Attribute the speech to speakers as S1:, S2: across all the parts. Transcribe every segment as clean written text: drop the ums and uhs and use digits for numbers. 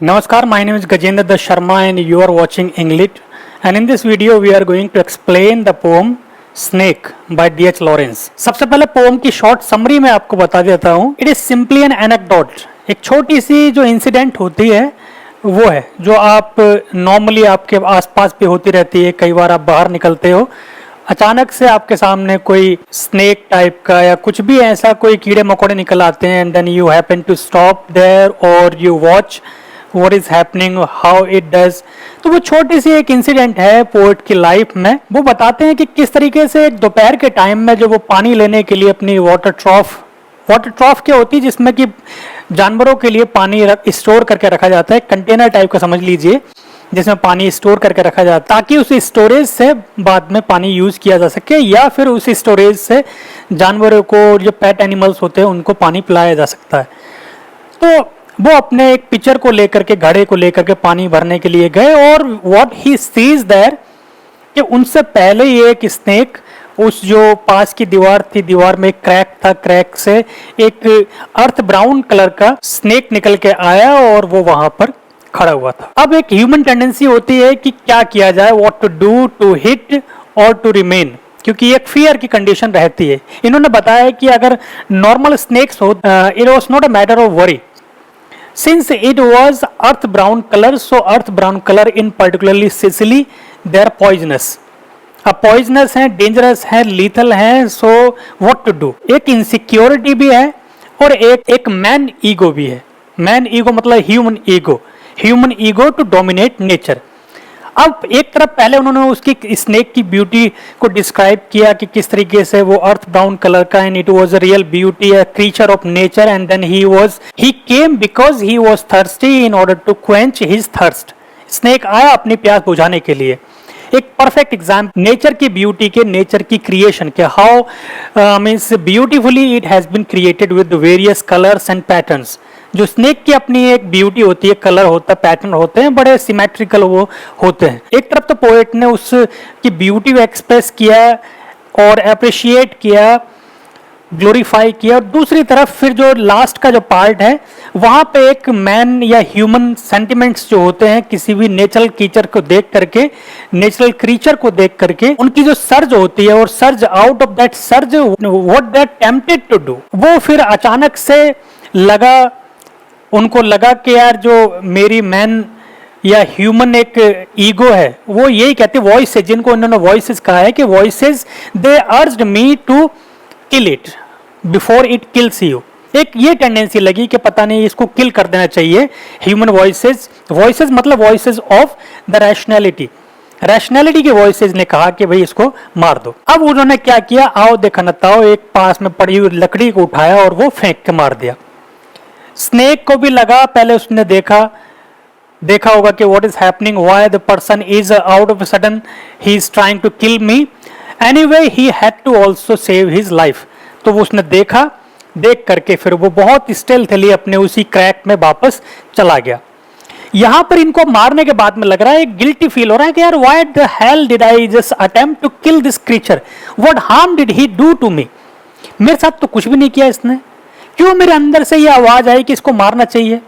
S1: Namaskar, my name is Gajendra Das Sharma and you are watching English, and in this video we are going to explain the poem Snake by D.H. Lawrence. सबसे पहले pome की short summary मैं आपको बता देता हूँ. It is simply N anecdote. एक छोटी सी जो इंसिडेंट होती है वो है जो आप नॉर्मली आपके आसपास भी होती रहती है. कई बार आप बाहर निकलते हो, अचानक से आपके सामने कोई स्नेक टाइप का या कुछ भी ऐसा कोई कीड़े मकोड़े निकल आते हैं and then you happen to stop there और you watch what is happening, how it does. तो वो छोटी सी एक इंसिडेंट है पोएट की लाइफ में. वो बताते हैं कि किस तरीके से दोपहर के टाइम में जब वो पानी लेने के लिए अपनी वाटर ट्रॉफ क्या होती है जिसमें कि जानवरों के लिए पानी स्टोर करके रखा जाता है. कंटेनर टाइप का समझ लीजिए जिसमें पानी स्टोर करके रखा जाता है ताकि उस स्टोरेज से बाद में पानी यूज किया जा सके या फिर उस स्टोरेज से जानवरों को जो पेट एनिमल्स होते हैं उनको पानी पिलाया जा सकता है. तो वो अपने एक पिचर को लेकर के घड़े को लेकर के पानी भरने के लिए गए और व्हाट ही सीज देयर कि उनसे पहले ही एक स्नेक उस जो पास की दीवार थी, दीवार में एक क्रैक था, क्रैक से एक अर्थ ब्राउन कलर का स्नेक निकल के आया और वो वहां पर खड़ा हुआ था. अब एक ह्यूमन टेंडेंसी होती है कि क्या किया जाए, what to do, to hit और टू रिमेन, क्योंकि एक फियर की कंडीशन रहती है. इन्होंने बताया कि अगर नॉर्मल स्नेक्स हो, it was not a matter of worry. Since it was earth brown color, so earth brown color in particularly Sicily, they are poisonous. अब poisonous हैं, dangerous हैं, lethal हैं, so what to do? एक insecurity भी है और एक man ego भी है. Man ego मतलब human ego to dominate nature. अब एक तरफ पहले उन्होंने उसकी स्नेक की ब्यूटी को डिस्क्राइब किया कि किस तरीके से वो अर्थ ब्राउन कलर का and it was a real beauty, a creature of nature, and then he came because he was thirsty in order to quench his thirst. Snake आया अपनी प्यास बुझाने के लिए. एक परफेक्ट एग्जाम्पल नेचर की beauty के, नेचर की क्रिएशन के, how means beautifully it has been created with various colours and patterns. जो स्नेक की अपनी एक ब्यूटी होती है, कलर होता है, पैटर्न होते हैं, बड़े सिमेट्रिकल वो होते हैं. एक तरफ तो पोएट ने उसकी ब्यूटी को एक्सप्रेस किया और अप्रिशिएट किया, ग्लोरीफाई किया, और दूसरी तरफ फिर जो लास्ट का जो पार्ट है वहां पे एक मैन या ह्यूमन सेंटिमेंट्स जो होते हैं किसी भी नेचुरल क्रीचर को देख करके, नेचुरल क्रीचर को देख करके उनकी जो सर्ज होती है और surge out of that surge what they tempted to do, वो फिर अचानक से उनको लगा कि यार जो मेरी मैन या ह्यूमन एक ईगो है वो यही कहते, वॉइसेस जिनको उन्होंने वॉइसेस कहा है कि voices they urged me to kill it before it kills you. एक ये टेंडेंसी लगी कि पता नहीं इसको किल कर देना चाहिए. ह्यूमन वॉइसेस मतलब वॉइसेस ऑफ द रैशनैलिटी के वॉइसेस ने कहा कि भाई इसको मार दो. अब उन्होंने क्या किया, आओ देखा नताओ, एक पास में पड़ी हुई लकड़ी को उठाया और वो फेंक के मार दिया. स्नेक को भी लगा, पहले उसने देखा होगा कि what is happening, why the person is out of sudden he is trying to kill me, anyway he had to also save his life. तो वो उसने देख करके फिर वो बहुत स्टेल्थली अपने उसी क्रैक में वापस चला गया. यहां पर इनको मारने के बाद में लग रहा है, एक गिल्टी फील हो रहा है कि यार why the hell did I just attempt to kill this creature, what harm did he do to me. मेरे साथ तो कुछ भी नहीं किया इसने, क्यों मेरे अंदर से ये आवाज आई कि इसको मारना चाहिए.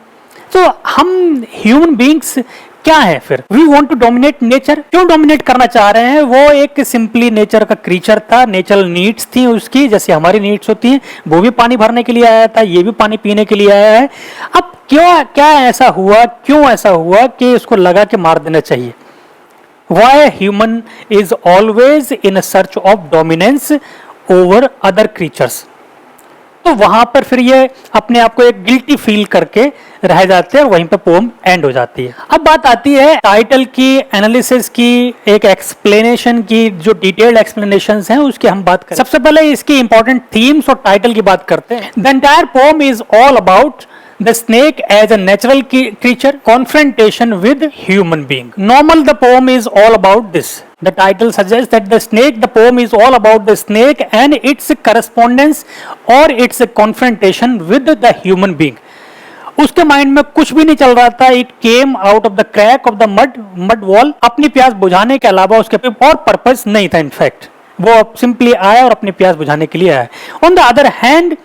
S1: तो हम ह्यूमन बीइंग्स क्या है फिर, we want to dominate nature. क्यों डोमिनेट करना चाह रहे हैं, वो एक सिंपली नेचर का क्रीचर था, नेचुरल नीड्स थी उसकी जैसे हमारी नीड्स होती हैं. वो भी पानी भरने के लिए आया था, ये भी पानी पीने के लिए आया है. अब क्यों ऐसा हुआ कि उसको लगा कि मार देना चाहिए. Why human is always in a search of dominance over other creatures. तो वहां पर फिर ये अपने आप को एक गिल्टी फील करके रह जाते हैं और वहीं पे पोम एंड हो जाती है. अब बात आती है टाइटल की, एनालिसिस की, एक एक्सप्लेनेशन की, जो डिटेल्ड एक्सप्लेनेशंस हैं उसकी हम बात करें. सबसे पहले इसकी इंपॉर्टेंट थीम्स और टाइटल की बात करते हैं. The entire poem is all about the snake as a natural creature, confrontation with human being. Normal, the poem is all about this. The title suggests that the poem is all about the snake and its correspondence or its confrontation with the human being. उसके mind में कुछ भी नहीं चल रहा था. It came out of the crack of the mud wall. अपनी प्यास बुझाने के अलावा उसके और पर्पस नहीं था. इनफैक्ट वो सिंपली आया और अपनी प्यास बुझाने के लिए आया. On the other hand,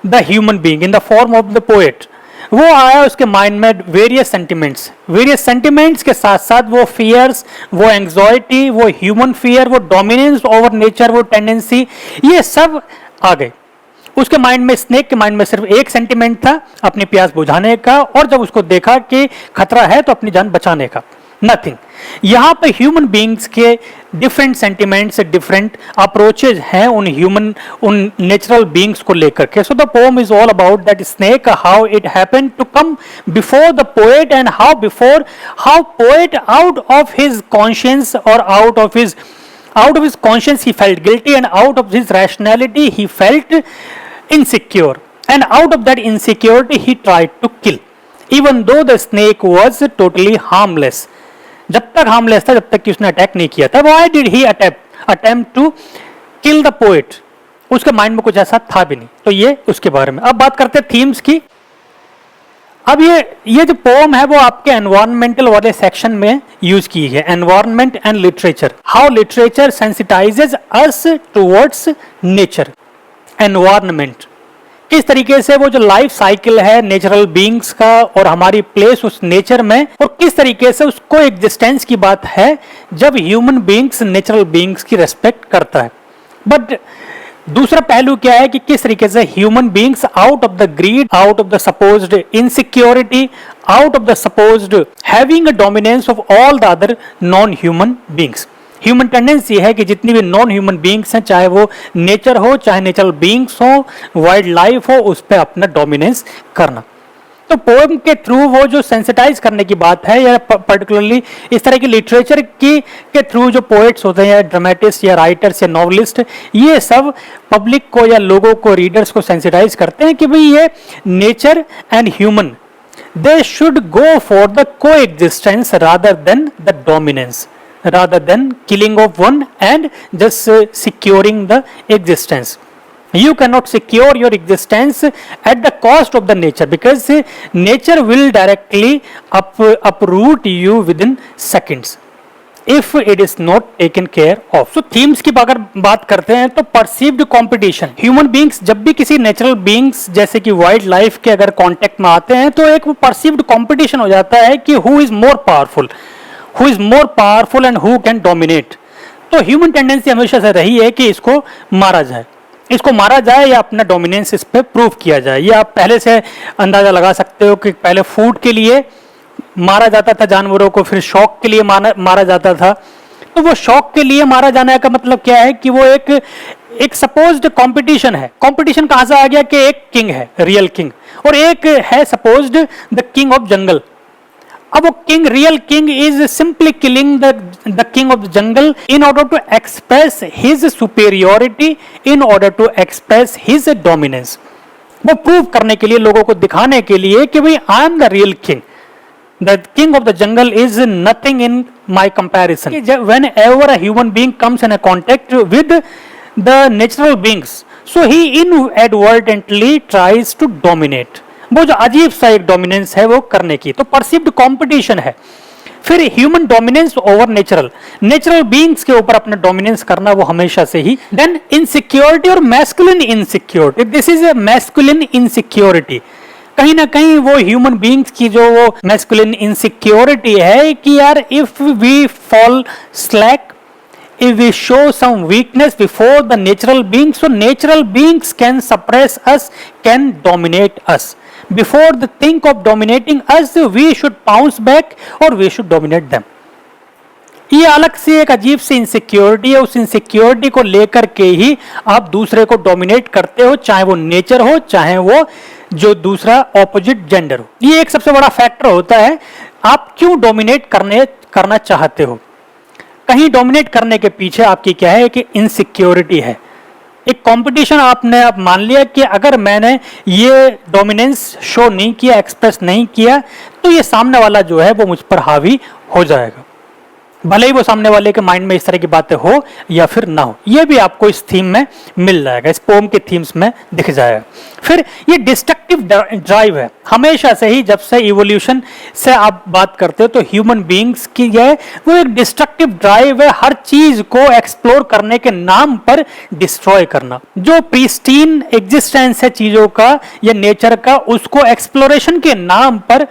S1: the human being in the form of the poet वो आया उसके माइंड में वेरियस सेंटिमेंट्स के साथ साथ वो फियर्स, वो एंग्जाइटी, वो ह्यूमन फियर, वो डोमिनेंस ओवर नेचर, वो टेंडेंसी, ये सब आ गए उसके माइंड में। स्नेक के माइंड में सिर्फ एक सेंटिमेंट था, अपनी प्यास बुझाने का, और जब उसको देखा कि खतरा है तो अपनी जान बचाने का, नथिंग। यहां पे ह्यूमन बीइंग्स के डिफरेंट सेंटिमेंट्स, डिफरेंट अप्रोचेज हैं उन नेचुरल बीइंग्स को लेकर के। So the poem is all about that snake, how it happened to come before the poet, and how poet out of his conscience और out of his conscience he felt guilty, and out of his rationality he felt insecure, and out of that insecurity he tried to kill, even though the snake was totally harmless. जब तक harmless था, जब तक कि उसने attack नहीं किया था। why did he attempt to kill the poet? उसके माइंड में कुछ ऐसा था भी नहीं। तो ये उसके बारे में। अब बात करते हैं थीम्स की। अब ये जो पोम है वो आपके एनवायरमेंटल वाले सेक्शन में यूज की है, environment and literature, how literature sensitizes us towards nature. Environment, किस तरीके से वो जो लाइफ साइकिल है नेचुरल बीइंग्स का और हमारी प्लेस उस नेचर में, और किस तरीके से उसको एग्जिस्टेंस की बात है जब ह्यूमन बीइंग्स नेचुरल बीइंग्स की रेस्पेक्ट करता है। बट दूसरा पहलू क्या है कि किस तरीके से human beings out of the greed, out of the supposed insecurity, out of the supposed having a dominance of all the other non human beings. Human tendency है कि जितनी भी नॉन ह्यूमन बीइंग्स हैं, चाहे वो नेचर हो, चाहे natural beings हो, वाइल्ड लाइफ हो, उस पर अपना डोमिनेंस करना। तो पोएम के थ्रू वो जो सेंसिटाइज करने की बात है, या पर्टिकुलरली इस तरह की लिटरेचर की के थ्रू जो पोएट्स होते हैं, ड्रामेटिस्ट या राइटर्स या नॉवलिस्ट, ये सब पब्लिक को या लोगों को, रीडर्स को सेंसिटाइज करते हैं कि भाई ये nature and human, they should go for the coexistence rather than the dominance, rather than killing of one and just securing the existence. You cannot secure your existence at the cost of the nature, because nature will directly uproot you within seconds if it is not taken care of. So themes की अगर बात करते हैं तो perceived competition, human beings जब भी किसी natural beings जैसे कि वाइल्ड लाइफ के अगर कांटेक्ट में आते हैं तो एक perceived competition हो जाता है कि who is more powerful and who can dominate. तो ह्यूमन टेंडेंसी हमेशा से रही है कि इसको मारा जाए या अपना डोमिनेंस इस पे प्रूव किया जाए। ये आप पहले से अंदाजा लगा सकते हो कि पहले फूड के लिए मारा जाता था जानवरों को, फिर शौक के लिए मारा जाता था। तो वो शौक के लिए मारा जाने का मतलब क्या है कि वो एक सपोज्ड कंपटीशन है। कंपटीशन कहां से आ गया कि एक किंग है, रियल किंग, और एक है supposed the king of jungle. अब वो king, real king is simply killing the king of the jungle in order to express his superiority, in order to express his dominance. वो prove करने के लिए, लोगों को दिखाने के लिए कि भाई I am the real king, the king of the jungle is nothing in my comparison. Whenever a human being comes in a contact with the natural beings, so he inadvertently tries to dominate. वो जो अजीब सा एक dominance है वो करने की, तो परसिव्ड कंपटीशन है। फिर human dominance over natural beings के ऊपर अपना डोमिनेंस करना वो हमेशा से ही। देन इनसिक्योरिटी और masculine insecurity, this is a masculine insecurity. कहीं ना कहीं वो ह्यूमन बीइंग्स की जो वो मैस्कुलिन इनसिक्योरिटी है कि यार if we fall slack, if we show some weakness before the natural beings, so natural beings can suppress us, can dominate us. Before they think of dominating us, we should pounce back or we should dominate them. ये अलग से एक अजीब सी insecurity है। उस insecurity को लेकर के ही आप दूसरे को डोमिनेट करते हो, चाहे वो नेचर हो, चाहे वो जो दूसरा ऑपोजिट जेंडर हो। ये एक सबसे बड़ा फैक्टर होता है आप क्यों डोमिनेट करना चाहते हो। कहीं डोमिनेट करने के पीछे आपकी क्या है कि इनसिक्योरिटी है, एक कंपटीशन। आपने अब मान लिया कि अगर मैंने ये डोमिनेंस शो नहीं किया, एक्सप्रेस नहीं किया, तो ये सामने वाला जो है वो मुझ पर हावी हो जाएगा। भले ही वो सामने वाले के माइंड में इस तरह की बातें हो या फिर ना हो, ये भी आपको इस थीम में मिल जाएगा, इस पोम के थीम्स में दिख जाएगा। फिर ये डिस्ट्रक्टिव ड्राइव है, हमेशा से ही जब से इवोल्यूशन से आप बात करते हो तो ह्यूमन बीइंग्स की है वो एक डिस्ट्रक्टिव ड्राइव है, हर चीज को एक्सप्लोर करने के नाम पर डिस्ट्रॉय करना। जो प्रीस्टीन एग्जिस्टेंस है चीजों का या नेचर का, उसको एक्सप्लोरेशन के नाम पर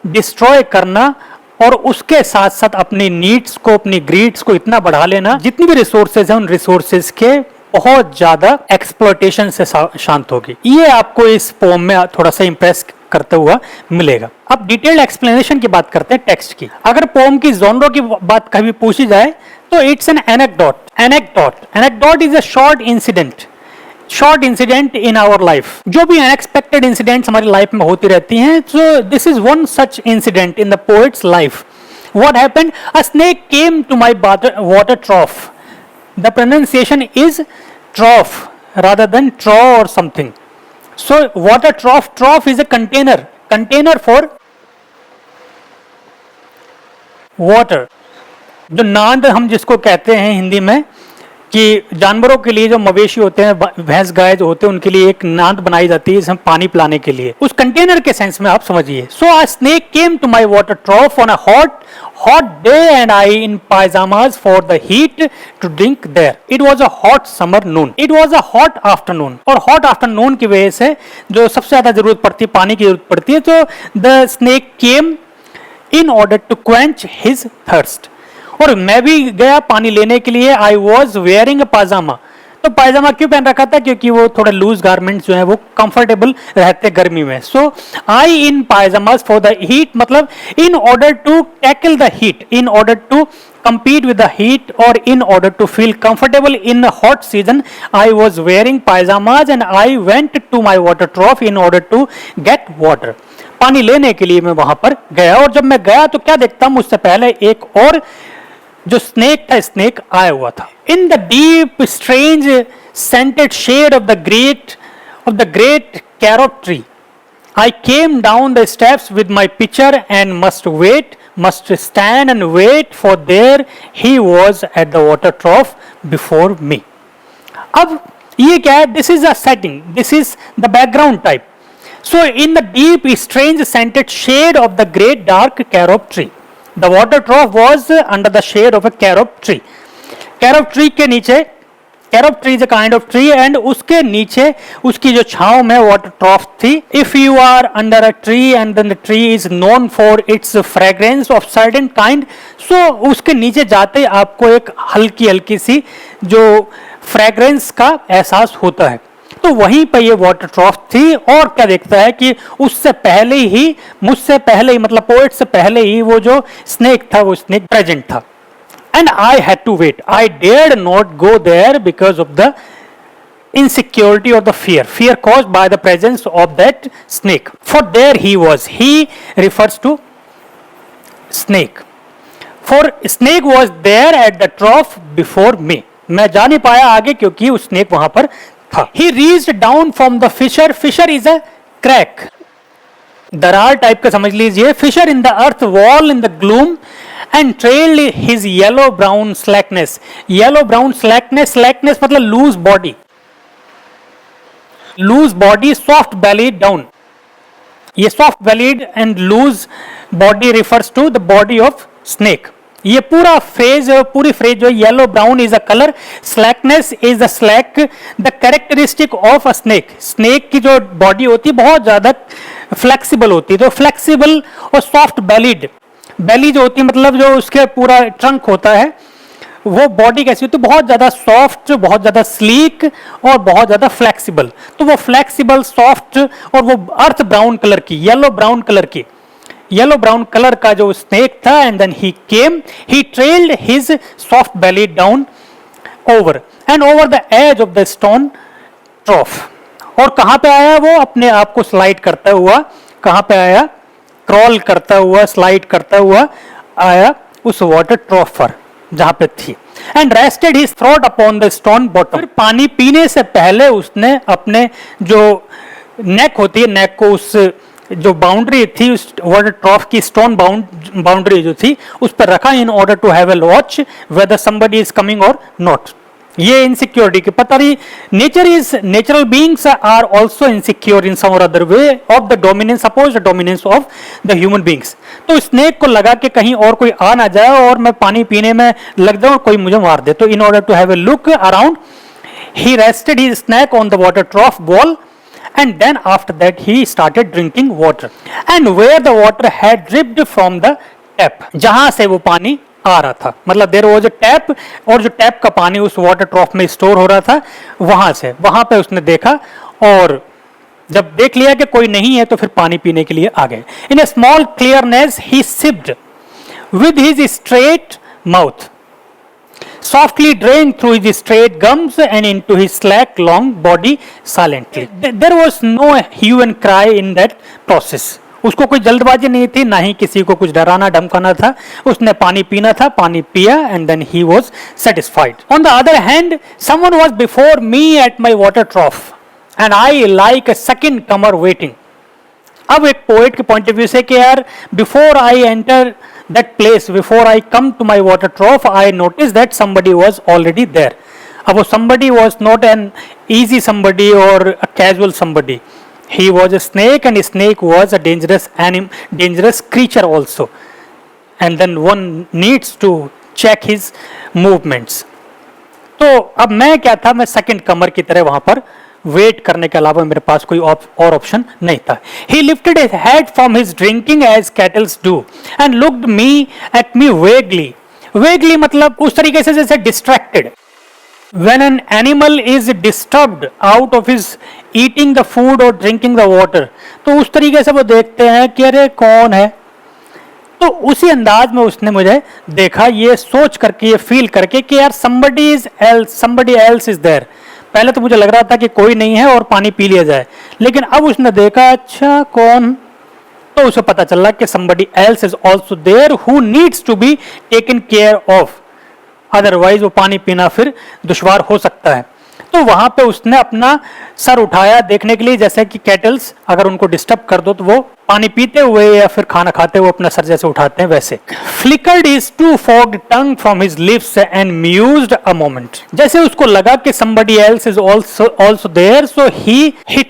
S1: डिस्ट्रॉय करना और उसके साथ साथ अपनी नीड्स को, अपनी ग्रीड्स को इतना बढ़ा लेना, जितनी भी रिसोर्सेज हैं उन रिसोर्सेज के बहुत ज्यादा एक्सप्लॉयटेशन से शांत होगी। ये आपको इस पोम में थोड़ा सा इंप्रेस करते हुआ मिलेगा। अब डिटेल्ड एक्सप्लेनेशन की बात करते हैं टेक्स्ट की। अगर पोम की जॉनर की बात कभी पूछी जाए तो it's an anecdote. Anecdote is a short incident in our life. जो भी अनएक्सपेक्टेड इंसिडेंट्स हमारी लाइफ में होती रहती हैं, so this is one such incident in the poet's life. What happened? A snake came to my water trough. The pronunciation is trough rather than trough or something. So water trough is a container for water. जो नाद हम जिसको कहते हैं हिंदी में, कि जानवरों के लिए जो मवेशी होते हैं, भैंस गाय जो होते हैं, उनके लिए एक नाद बनाई जाती है इसमें पानी पिलाने के लिए, उस कंटेनर के सेंस में आप समझिए। So a snake came to my water trough on a hot day and I in pajamas for the heat to drink there. It was a hot summer noon. It was a hot afternoon. और hot afternoon की वजह से जो सबसे ज्यादा जरूरत पड़ती है, पानी की जरूरत पड़ती है, तो the snake came in order to quench his thirst. और मैं भी गया पानी लेने के लिए। I was wearing a pajama. तो पायजामा क्यों पहन रखा था? क्योंकि वो थोड़ा लूज गारमेंट्स जो है वो कंफर्टेबल रहते गर्मी में। So I in pyjamas for the heat, मतलब in order to tackle the heat, in order to compete with the heat, or in order to feel comfortable in a hot season, I was wearing pajamas and I went to my water trough in order to get water. पानी लेने के लिए मैं वहां पर गया, और जब मैं गया तो क्या देखता हूं, मुझसे पहले एक और जो स्नेक था, स्नेक आया हुआ था। In the deep strange scented shade of the great carob tree, I came down the steps with my pitcher and must stand and wait, for there he was at the water trough before me. अब ये क्या है? This is a setting, this is the background type. So in the deep strange scented shade of the great dark carob tree, the water trough was under the shade of a carob tree. Carob tree के नीचे, carob tree is a kind of tree, and उसके नीचे उसकी जो छांव में water trough थी. If you are under a tree and then the tree is known for its fragrance of certain kind, so उसके नीचे जाते आपको एक हल्की हल्की सी जो फ्रेग्रेंस का एहसास होता है। तो वहीं पर ये वाटर ट्रॉफ थी, और क्या देखता है कि उससे पहले ही, मुझसे पहले ही, मतलब पोएट से पहले ही वो जो स्नेक था वो स्नेक प्रेजेंट था। And I had to wait. I dared not go there because of the insecurity or the fear caused by the presence of that snake. For there he was. He refers to snake. For snake was there at the trough before me. मैं जा नहीं पाया आगे क्योंकि उस snake वहां पर था। He reached down from the fissure. Fissure is a crack. दरार टाइप का समझ लीजिए। Fissure in the earth wall in the gloom, and trailed his yellow brown slackness. Yellow brown slackness मतलब loose body, soft bellied down. ये soft bellied and loose body refers to the body of snake. ये पूरी phrase जो yellow brown is a colour, slackness is the slack, the characteristic of a snake. Snake की जो body होती है बहुत ज्यादा फ्लेक्सिबल होती है, तो फ्लेक्सिबल और सॉफ्ट बेली जो होती है, मतलब जो उसके पूरा ट्रंक होता है, वो बॉडी कैसी होती है? बहुत ज्यादा सॉफ्ट, बहुत ज्यादा स्लीक और बहुत ज्यादा फ्लेक्सिबल। तो वो फ्लेक्सिबल, सॉफ्ट और वो अर्थ ब्राउन कलर की, येलो ब्राउन कलर का जो स्नेक था। And then he came, he trailed his soft belly down over the edge of the stone trough. और कहां पे आया वो? अपने आप को स्लाइड करता हुआ कहां पे आया? क्रॉल करता हुआ, स्लाइड करता हुआ आया उस वाटर ट्रॉफ पर जहां पे थी। And rested his throat upon the stone bottom. पानी पीने से पहले उसने अपने जो नेक होती है, नेक को उस जो बाउंड्री थी उस वाटर ट्रॉफ की, स्टोन बाउंड्री जो थी उस पर रखा, in order to have a watch whether somebody is coming or not. ये इनसिक्योरिटी की पता नहीं, natural beings are also insecure in some or other way of the dominance, suppose the dominance of the human beings. तो snake को लगा कि कहीं और कोई आ ना जाए और मैं पानी पीने में लग जाऊं और कोई मुझे मार दे, तो in order to have a look around he rested his snack on the water trough wall, and then after that he started drinking water, and where the water had dripped from the tap, जहां से वो पानी आ रहा था, मतलब देर वो जो tap, और जो टैप का पानी उस वाटर ट्रॉफ में स्टोर हो रहा था वहां पे उसने देखा, और जब देख लिया कि कोई नहीं है तो फिर पानी पीने के लिए आ गए। In a small clearness he sipped with his straight mouth, softly drained through his straight gums and into his slack long body silently. There was no hue and cry in that process. उसको कोई जल्दबाजी नहीं थी, ना ही किसी को कुछ डराना धमकाना था, उसने पानी पीना था, पानी पिया, and then he was satisfied. On the other hand, someone was before me at my water trough, and I like a second comer waiting. अब एक पोएट के पॉइंट ऑफ व्यू से कि यार before I enter that place, before I come to my water trough, I notice that somebody was already there. अब वो somebody was not an easy somebody or a casual somebody, he was a snake, and snake was a dangerous creature also, and then one needs to check his movements. तो अब मैं क्या था, मैं second कमर की तरह वहां पर वेट करने के अलावा मेरे पास कोई और ऑप्शन नहीं था। He lifted his head from his drinking as cattles do and looked at me vaguely. Vaguely मतलब उस तरीके से जैसे distracted. When an animal is disturbed out of his eating the food or drinking the water, तो उस तरीके से वो देखते हैं कि अरे कौन है, तो उसी अंदाज में उसने मुझे देखा, ये सोच करके, ये फील करके कि यार somebody else is there। पहले तो मुझे लग रहा था कि कोई नहीं है और पानी पी लिया जाए, लेकिन अब उसने देखा अच्छा कौन, तो उसे पता चला कि somebody else is also there who needs to be taken care of, otherwise वो पानी पीना फिर दुश्वार हो सकता है। तो वहां पे उसने अपना सर उठाया देखने के लिए, जैसे कि कैटल्स अगर उनको डिस्टर्ब कर दो तो वो पानी पीते हुए या फिर खाना खाते हुए अपना सर जैसे उठाते हैं वैसे। Flickered his two forked tongue from his lips and mused a moment. जैसे उसको लगा कि somebody else is also there, so he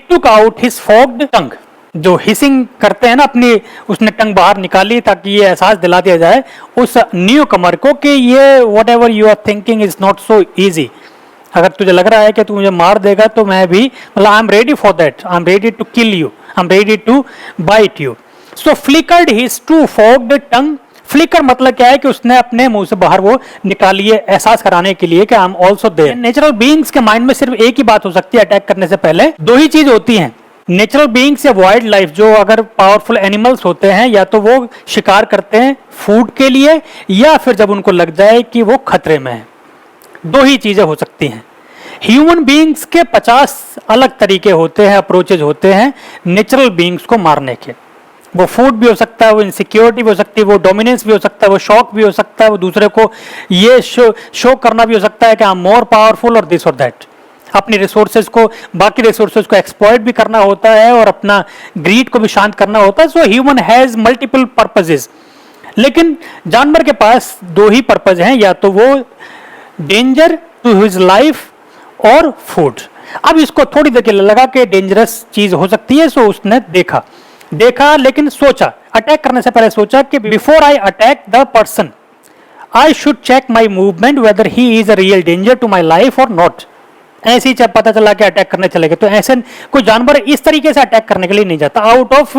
S1: took out his forked tongue. जो हिसिंग करते हैं ना अपनी, उसने टंग बाहर निकाली ताकि ये एहसास दिला दिया जाए उस न्यू कमर को कि ये whatever you are thinking is not so easy. अगर तुझे लग रहा है कि तू मुझे मार देगा तो मैं भी, मतलब I am ready for that, I am ready to kill you, I am ready to bite you. So flickered his two forked tongue. Flicker मतलब क्या है कि उसने अपने मुंह से बाहर वो निकाली है, एहसास कराने के लिए कि I am also there. Natural beings के माइंड में सिर्फ एक ही बात हो सकती है अटैक करने से पहले, दो ही चीज होती हैं। नेचुरल बीइंग्स या वाइल्ड लाइफ जो अगर पावरफुल एनिमल्स होते हैं, या तो वो शिकार करते हैं फूड के लिए, या फिर जब उनको लग जाए कि वो खतरे में है, दो ही चीजें हो सकती हैं। ह्यूमन बीइंग्स के 50 अलग तरीके होते हैं, अप्रोचेज होते हैं नेचुरल बीइंग्स को मारने के। वो फूड भी हो सकता है, वो इनसिक्योरिटी भी हो सकती है, वो डोमिनेंस भी हो सकता है, वो शॉक भी हो सकता है, वो दूसरे को ये शो करना भी हो सकता है कि आई एम मोर पावरफुल और दिस और दैट। अपनी रिसोर्सेज को, बाकी रिसोर्सेज को एक्सप्लॉइट भी करना होता है और अपना ग्रीड को भी शांत करना होता है। So human has multiple purposes, लेकिन जानवर के पास दो ही पर्पज हैं, या तो वो डेंजर टू हिज लाइफ और फूड। अब इसको थोड़ी देर के लिए लगा कि डेंजरस चीज हो सकती है, सो उसने देखा लेकिन सोचा, अटैक करने से पहले सोचा कि before I attack the person I should check my movement whether he is a real danger to my life और नॉट। ऐसे ही जब पता चला कि अटैक करने चले गए, तो ऐसे कोई जानवर इस तरीके से अटैक करने के लिए नहीं जाता। आउट ऑफ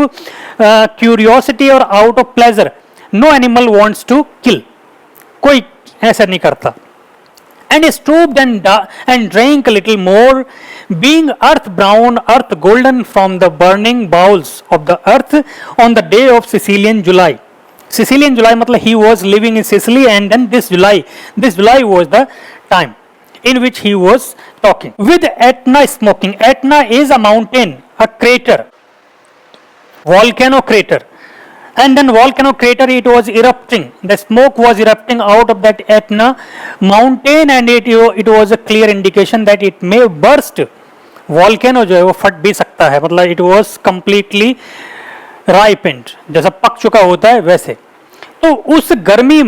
S1: क्यूरियोसिटी और out of pleasure no animal wants to kill, कोई ऐसा नहीं करता। And stooped and drank a little more, being earth brown, earth golden from the burning bowels of the earth on the day of Sicilian July. Sicilian July मतलब he was living in Sicily, and then this July was the time in which he was talking with Etna smoking. Etna is a mountain, a crater, volcano crater. And then volcano crater, it was erupting, the smoke was erupting out of that Etna mountain, and it was a clear indication that it may burst. volcano जो है वो फट भी सकता है, मतलब it was completely ripened, जैसा पक चुका होता है वैसे। तो उस गर्मी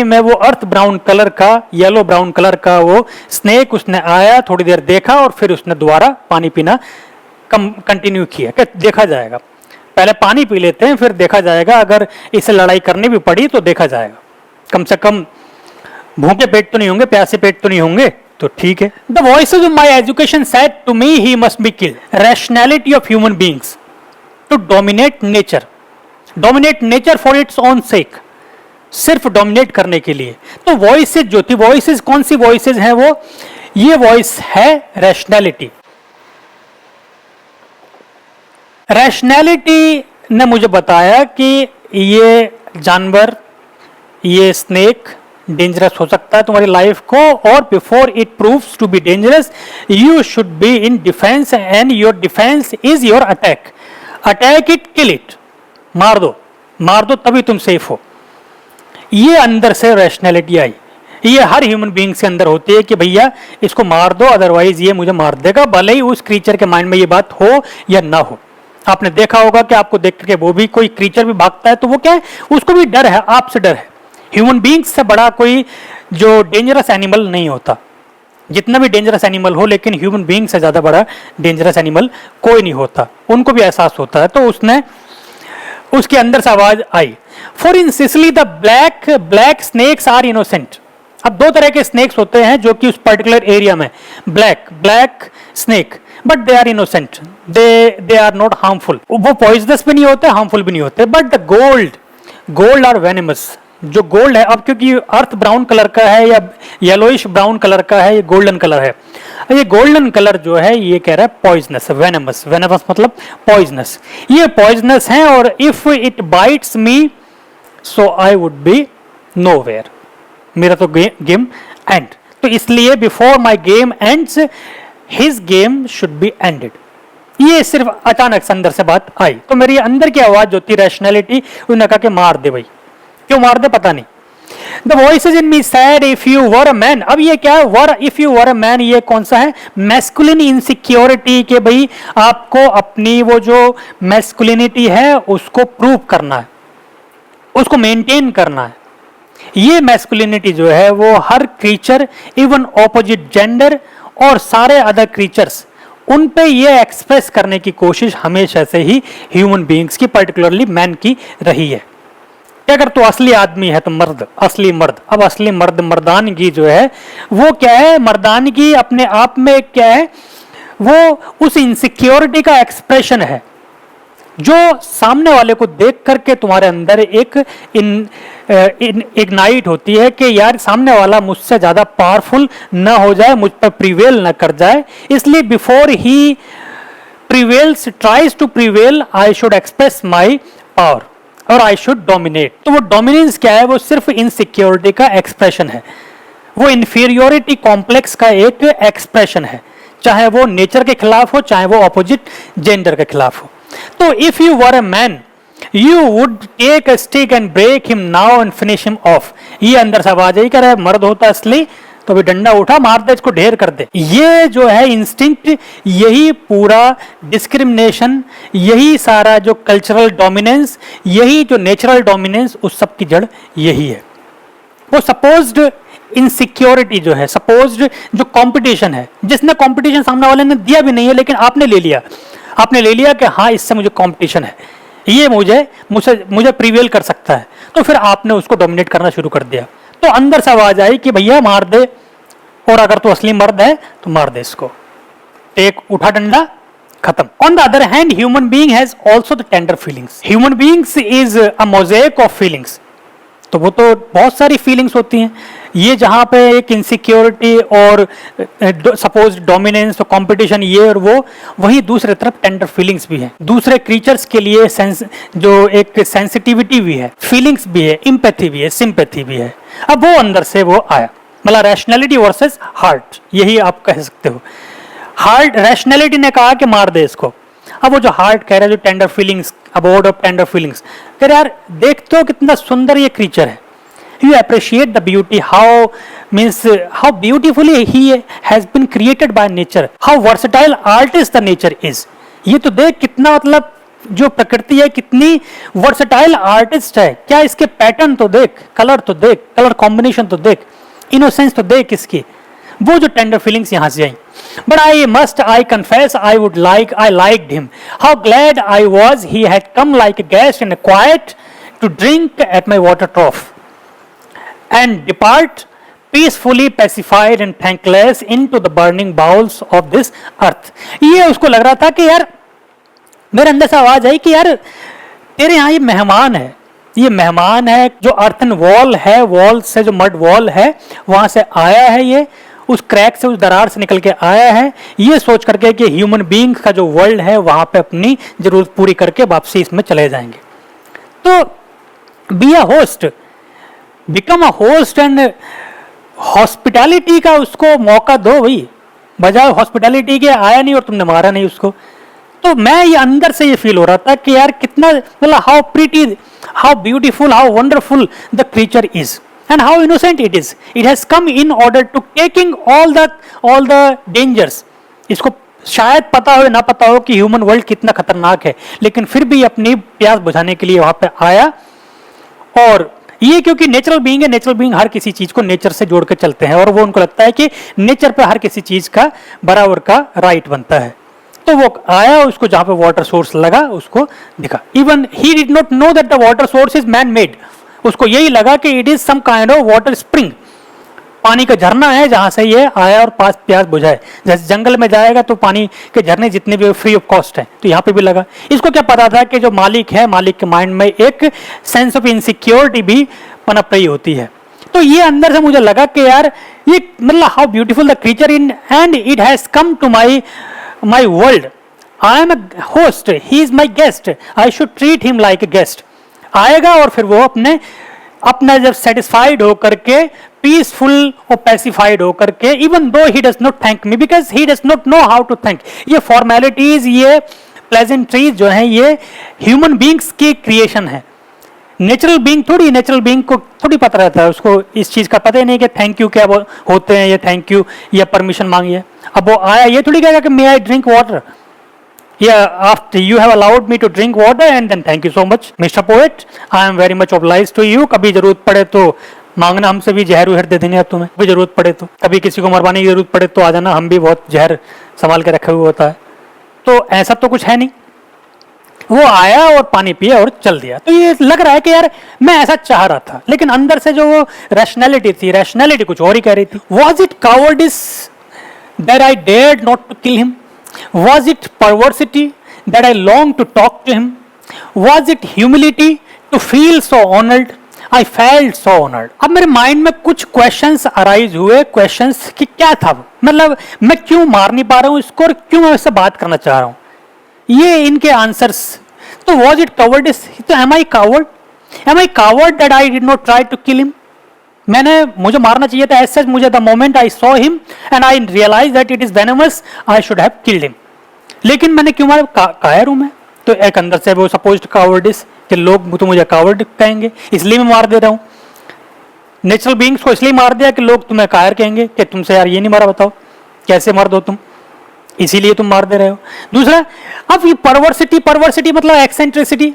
S1: में वो अर्थ ब्राउन कलर का, येलो ब्राउन कलर का वो स्नेक उसने आया, थोड़ी देर देखा और फिर उसने दोबारा पानी पीना कंटिन्यू किया कि देखा जाएगा, पहले पानी पी लेते हैं फिर देखा जाएगा, अगर इसे लड़ाई करनी भी पड़ी तो देखा जाएगा, कम से कम भूखे पेट तो नहीं होंगे, प्यासे पेट तो नहीं होंगे, तो ठीक है। The voices of my education said to me he must be killed, rationality of human beings to dominate nature for its own sake, सिर्फ डोमिनेट करने के लिए। तो वॉइसेज जो थी, वॉइसेज कौन सी वॉइसेज हैं वो, ये वॉइस है रैशनैलिटी। रैशनैलिटी ने मुझे बताया कि ये जानवर, ये स्नेक डेंजरस हो सकता है तुम्हारी लाइफ को, और before it proves to be dangerous you should be in defence and your defence is your attack. Attack it, kill it, मार दो तभी तुम सेफ हो। ये अंदर से रैशनैलिटी आई, ये हर ह्यूमन बीइंग से अंदर होती है कि भैया इसको मार दो, अदरवाइज ये मुझे मार देगा, भले ही उस क्रीचर के माइंड में ये बात हो या ना हो। आपने देखा होगा कि आपको देख करके वो भी, कोई क्रीचर भी भागता है तो वो क्या है, उसको भी डर है, आपसे डर है। ह्यूमन बीइंग्स से बड़ा कोई जो डेंजरस एनिमल नहीं होता, जितना भी डेंजरस एनिमल हो, लेकिन ह्यूमन बीइंग से ज्यादा बड़ा डेंजरस एनिमल कोई नहीं होता, उनको भी एहसास होता है। तो उसने, उसके अंदर से आवाज आई, for in Sicily the black snakes are innocent. अब दो तरह के स्नेक्स होते हैं जो कि उस पर्टिकुलर एरिया में, black snake, but they are innocent, they are not harmful, वो पॉइजनस भी नहीं होते, हार्मफुल भी नहीं होते। But the gold are venomous, जो गोल्ड है, अब क्योंकि अर्थ ब्राउन कलर का है या येलोइश ब्राउन कलर का है, ये गोल्डन कलर है, ये गोल्डन कलर जो है ये कह रहा है पॉइजनस, वेनेमस मतलब पॉइजनस, ये पॉइजनस है, और if it bytes me so I would be nowhere, मेरा तो गेम एंड, तो इसलिए before my game ends his game should be ended. ये सिर्फ अचानक अंदर से बात आई, तो मेरी अंदर की आवाज जो थी रैशनैलिटी, उन्होंने कहा कि मार दे भाई, क्यों मार दे पता नहीं। The voices in me sad if you were a man, अब ये क्या है, if you were a man, ये कौन सा है, मैस्कुलिन इनसिक्योरिटी, के भाई आपको अपनी वो जो मैस्कुलिनिटी है उसको प्रूव करना है, उसको मेंटेन करना है। ये मैस्कुलिनिटी जो है वो हर क्रीचर, इवन ऑपोजिट जेंडर और सारे अदर क्रीचर्स, उन पे ये एक्सप्रेस करने की कोशिश हमेशा से ही ह्यूमन बीइंग्स की, पर्टिकुलरली मैन की रही है। अगर तो असली आदमी है तो मर्द, असली मर्द, अब असली मर्द, मर्दानगी जो है वो क्या है, मर्दानगी अपने आप में क्या है, वो उस इनसिक्योरिटी का एक्सप्रेशन है जो सामने वाले को देख करके तुम्हारे अंदर एक इग्नाइट होती है कि यार सामने वाला मुझसे ज्यादा पावरफुल ना हो जाए, मुझ पर प्रिवेल ना कर जाए, इसलिए before he prevails, tries to prevail, I should express my power और आई शुड डोमिनेट। तो वो डोमिनेंस क्या है, वो सिर्फ इनसिक्योरिटी का एक्सप्रेशन है, वो इंफीरियोरिटी कॉम्प्लेक्स का एक एक्सप्रेशन है, चाहे वो नेचर के खिलाफ हो, चाहे वो ऑपोजिट जेंडर के खिलाफ हो। तो if you were a man you would take a stick and break him now and finish him off. ये अंदर से आवाज यही कर रहा है, मर्द होता असली तो अभी डंडा उठा, मार दे इसको, ढेर कर दे। ये जो है इंस्टिंक्ट, यही पूरा डिस्क्रिमिनेशन, यही सारा जो कल्चरल डोमिनेंस, यही जो नेचुरल डोमिनेंस, उस सब की जड़ यही है। वो सपोज्ड इनसिक्योरिटी जो है, सपोज्ड जो कंपटीशन है, जिसने कंपटीशन सामने वाले ने दिया भी नहीं है लेकिन आपने ले लिया, आपने ले लिया कि हाँ इससे मुझे कंपटीशन है, ये मुझे प्रिवेल कर सकता है, तो फिर आपने उसको डोमिनेट करना शुरू कर दिया। तो अंदर से आवाज आई कि भैया मार दे, और अगर तू असली मर्द है तो मार दे इसको, टेक, उठा डंडा, खत्म। On the other hand human being has also the tender feelings. Human beings is a mosaic of feelings, तो वो तो बहुत सारी फीलिंग्स होती हैं। ये जहाँ पे एक इनसिक्योरिटी और सपोज डोमिनेंस और कंपटीशन, ये और वो, वहीं दूसरी तरफ टेंडर फीलिंग्स भी है। दूसरे क्रीचर्स के लिए जो एक सेंसिटिविटी भी है, फीलिंग्स भी है, इम्पैथी भी है, सिंपैथी भी है। अब वो अंदर से वो आया, मतलब रैशनैलिटी वर्सेस हार्ट, यही आप कह सकते हो। हार्ट, रैशनैलिटी ने कहा कि मार दे इसको, अब वो जो हार्ट कह रहा है, जो tender feelings, aboard of tender feelings, कह रहे यार देखते हो कितना सुंदर ये क्रीचर है, you appreciate the beauty, how beautifully he has been created by nature, how versatile artist the nature is। ये तो देख कितना मतलब जो प्रकृति है कितनी वर्सेटाइल आर्टिस्ट है, क्या इसके पैटर्न तो देख, कलर तो देख, कलर कॉम्बिनेशन तो देख, इनोसेंस तो देख इसकी, वो जो टेंडर फीलिंग्स यहां से आई. But I confess I liked him. How glad I was he had come like a guest in quiet to drink at my water trough and depart peacefully pacified and thankless into the burning bowels of this earth. ये उसको लग रहा था कि यार, मेरे अंदर से आवाज आई कि यार तेरे यहाँ ये मेहमान है जो अर्थन वॉल है, वॉल से जो मड वॉल है वहां से आया है, ये उस क्रैक से, उस दरार से निकल के आया है, ये सोच करके कि ह्यूमन बीइंग का जो वर्ल्ड है वहां पे अपनी जरूरत पूरी करके वापसी इसमें चले जाएंगे. तो be a host, become a host and hospitality का उसको मौका दो भाई, बजाय हॉस्पिटैलिटी के आया नहीं और तुमने मारा नहीं उसको. तो मैं ये अंदर से ये फील हो रहा था कि यार कितना, मतलब how pretty, how beautiful, how wonderful the creature is and how innocent it is. It has come in order to taking all the dangers. इसको शायद पता हो ना पता हो कि ह्यूमन वर्ल्ड कितना खतरनाक है, लेकिन फिर भी अपनी प्यास बुझाने के लिए वहां पे आया. और ये क्योंकि नेचुरल बीइंग है, नेचुरल बीइंग हर किसी चीज को नेचर से जोड़ के चलते हैं और वो उनको लगता है कि नेचर पे हर किसी चीज का बराबर का राइट बनता है. तो वो आया, उसको जहां पे वाटर सोर्स लगा उसको दिखा. Even he did not know that the water source is man made. उसको यही लगा कि it is some kind of water spring, पानी का झरना है जहां से ये आया और पास प्यास बुझाए. जैसे जंगल में जाएगा तो पानी के झरने जितने भी फ्री ऑफ कॉस्ट है, तो यहाँ पे भी लगा. इसको क्या पता था कि जो मालिक है, मालिक के माइंड में एक सेंस ऑफ इनसिक्योरिटी भी पनप रही होती है. तो ये अंदर से मुझे लगा कि यार ये, मतलब how beautiful the creature in and it has come to my world. I am a host, he is my guest, I should treat him like a guest. आएगा और फिर वो अपना जब सेटिस्फाइड होकर के, पीसफुल और पैसिफाइड होकर के, even though he does not thank me because he does not know how to thank. ये फॉर्मेलिटीज, ये प्लेजेंट्रीज जो हैं, ये ह्यूमन बींग्स की क्रिएशन है. नेचुरल बींग को थोड़ी पता रहता है, उसको इस चीज का पता ही नहीं कि थैंक यू क्या होते हैं, ये थैंक यू या परमिशन मांगिए. अब वो आया, ये थोड़ी कहेगा कि मे आई ड्रिंक वाटर, या after you have allowed me to drink water and then thank you so much mister poet, I am very much obliged to you. कभी जरूरत पड़े तो मांगना, हमसे भी जहर उहर दे देंगे अब तुम्हें. कभी जरूरत पड़े तो, कभी किसी को मरवाने की जरूरत पड़े तो आ जाना, हम भी बहुत जहर संभाल के रखे हुए होता है. तो ऐसा तो कुछ है नहीं. वो आया और पानी पिया और चल दिया. तो ये लग रहा है कि यार मैं ऐसा चाह रहा था, लेकिन अंदर से जो वो रैशनैलिटी थी, रैशनैलिटी कुछ और ही कह रही थी. Was it cowardice that I dared not to kill him? Was it perversity that I long to talk to him? Was it humility to feel so honoured? I felt so honoured. अब मेरे mind में कुछ questions arise हुए, questions कि क्या था, मतलब मैं क्यों मार नहीं पा रहा हूं इसको और क्यों मैं उससे बात करना चाह रहा हूं, ये इनके आंसर्स. तो वॉज इट कावर्डिस? तो am I coward? Am I coward that I did not try to kill him? मुझे मारना चाहिए था ऐसे, मुझे the moment I saw him and I realise that it is venomous, I should have killed him. लेकिन मैंने क्यों मारा? कायर हूं मैं. तो एक अंदर से वो सपोज्ड कावर्डिस कि लोग तो मुझे कावर्ड कहेंगे, इसलिए मैं मार दे रहा हूं. नेचुरल बीइंग्स को इसलिए मार दिया कि लोग तुम्हें कायर कहेंगे कि तुमसे यार ये नहीं मारा, बताओ कैसे मार दो तुम, इसीलिए तुम मार दे रहे हो. दूसरा, अब ये परवर्सिटी मतलब eccentricity,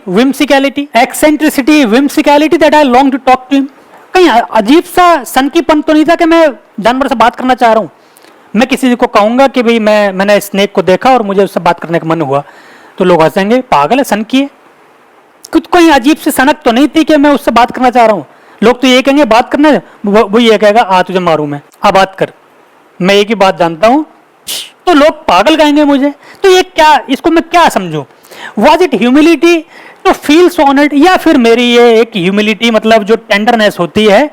S1: whimsicality that I long to talk to him. कहीं अजीब सा सनकीपन तो नहीं था कि मैं जानवर से बात करना चाह रहा हूं? मैं किसी को कहूंगा कि भाई मैंने स्नेक को देखा और मुझे उससे बात करने का मन हुआ, तो लोग हंसेंगे, पागल है, सनकी है. कुछ कोई अजीब सी सनक तो नहीं थी कि मैं उससे बात करना चाह रहा हूं. लोग तो ये कहेंगे बात करना है, वो ये कहेगा आ तुझे मारूं मैं, आ बात कर, मैं एक ही बात जानता हूं, तो लोग पागल कहेंगे मुझे. तो ये क्या, इसको मैं क्या समझूं? Was it humility to feel so honoured, या फिर मेरी ये एक ह्यूमिलिटी मतलब जो टेंडरनेस होती है,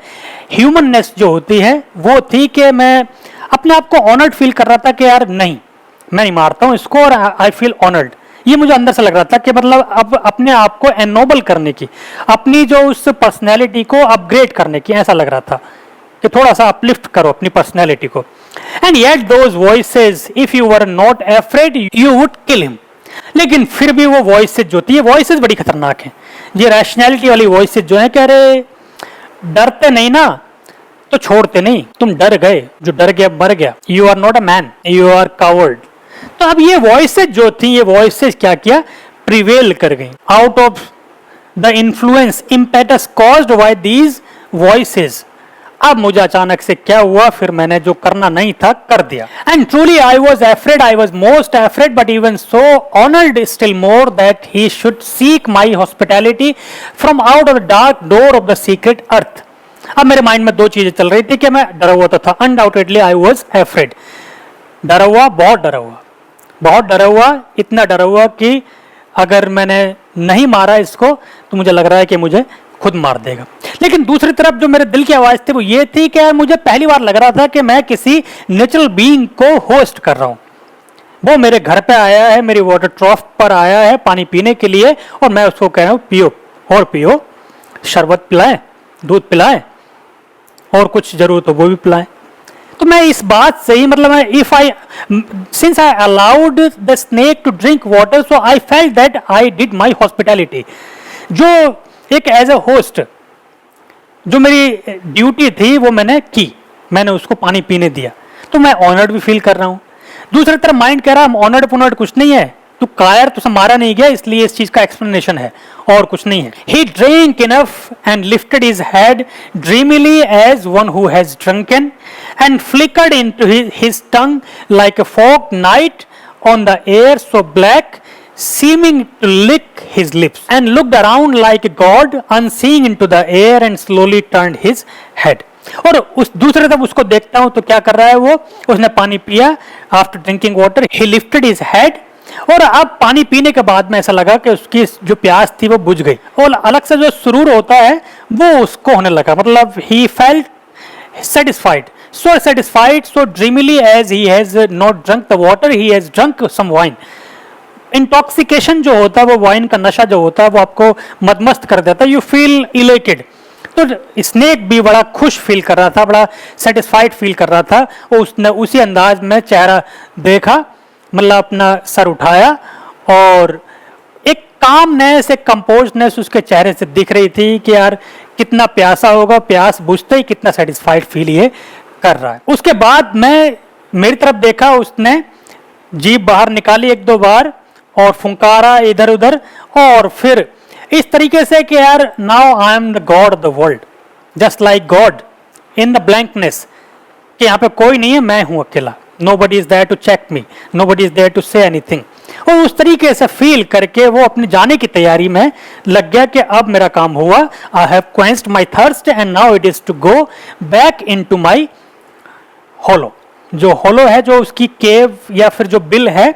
S1: ह्यूमननेस जो होती है, वो थी कि मैं अपने आप को ऑनर्ड फील कर रहा था कि यार नहीं, मैं नहीं मारता हूं इसको और आई फील ऑनर्ड. ये मुझे अंदर से लग रहा था कि मतलब अब अपने आप को एनोबल करने की, अपनी जो उस पर्सनैलिटी को अपग्रेड करने की, ऐसा लग रहा था कि थोड़ा सा अपलिफ्ट करो अपनी पर्सनैलिटी को. And yet those voices, if you were not afraid you would kill him. लेकिन फिर भी वो वॉइसेस जो थी, ये वॉइसेस बड़ी खतरनाक हैं. ये रैशनैलिटी वाली वॉइसेस जो है, कह रहे डरते नहीं ना तो छोड़ते नहीं, तुम डर गए, जो डर गया मर गया, you are not a man, you are coward. तो अब ये वॉइसेस जो थी, ये वॉइसेस क्या किया, प्रिवेल कर गई out of the influence impetus caused by these voices. अब मुझे अचानक से क्या हुआ, फिर मैंने जो करना नहीं था कर दिया। And truly I was afraid, I was most afraid, but even so honoured still more that he should seek my hospitality from out of the dark door of the secret earth. अब मेरे mind में दो चीजें चल रही थी कि मैं डरा हुआ तो था, अनडाउटेडली आई वॉज एफ्रेड, डरा हुआ, बहुत डरा हुआ, बहुत डरा हुआ, इतना डरा हुआ कि अगर मैंने नहीं मारा इसको तो मुझे लग रहा है कि मुझे खुद मार देगा। लेकिन दूसरी तरफ जो मेरे दिल की आवाज थी वो ये थी कि मुझे पहली बार लग रहा था कि मैं किसी नेचुरल बीइंग को होस्ट कर रहा हूं। वो मेरे घर पे आया है, मेरी वाटर ट्रॉफ पर आया है पानी पीने के लिए, और मैं उसको कह रहा हूं पियो और पियो, शरबत पिलाए, दूध पिलाए, और कुछ जरूरत हो वो भी पिलाए। तो मैं इस बात से ही मतलब if I since I allowed the snake to drink water, so I felt that I did my hospitality. जो एक एज ए होस्ट जो मेरी ड्यूटी थी वो मैंने की, मैंने उसको पानी पीने दिया, तो मैं ऑनर्ड भी फील कर रहा हूं। दूसरी तरफ माइंड कह रहा है ऑनर्ड पुनर्ड कुछ नहीं है, तू कायर, तुझसे मारा नहीं गया, इसलिए इस चीज का एक्सप्लेनेशन है और कुछ नहीं है। He drank enough and lifted his head dreamily as one who has drunken and flickered into his tongue like a fog night on the air so black, seeming to lick his lips, and looked around like a god, unseeing into the air and slowly turned his head. और उस दूसरे तरफ उसको देखता हूं तो क्या कर रहा है वो, उसने पानी पिया, आफ्टर ड्रिंकिंग वाटर ही लिफ्टेड हिज हेड, और अब पानी पीने के बाद में ऐसा लगा कि उसकी जो प्यास थी वो बुझ गई, और अलग से जो सुरूर होता है वो उसको होने लगा, मतलब he felt satisfied, so satisfied, so dreamily as he has not drunk the water, he has drunk some wine. Intoxication जो होता है वो वाइन का नशा जो होता है वो आपको मदमस्त कर देता है, यू फील इलेटेड। तो स्नेक भी बड़ा खुश फील कर रहा था, बड़ा सेटिस्फाइड फील कर रहा था, और उसने उसी अंदाज में चेहरा देखा, मतलब अपना सर उठाया, और एक कामनेस, एक कंपोज्डनेस उसके चेहरे से दिख रही थी कि यार कितना प्यासा होगा, प्यास बुझते ही कितना सेटिस्फाइड फील ये कर रहा है। उसके बाद मैं मेरी तरफ देखा, उसने जीभ बाहर निकाली एक दो बार और फुंकारा इधर उधर, और फिर इस तरीके से कि यार now I am the God of the world, just like God in the blankness, कि यहाँ पे कोई नहीं है, मैं हूं अकेला, nobody is there to check me, nobody is there to say anything। और उस तरीके से फील करके वो अपने जाने की तैयारी में लग गया कि अब मेरा काम हुआ, I have quenched my thirst and now it is to go back into my hollow। जो होलो है, जो उसकी केव या फिर जो बिल है,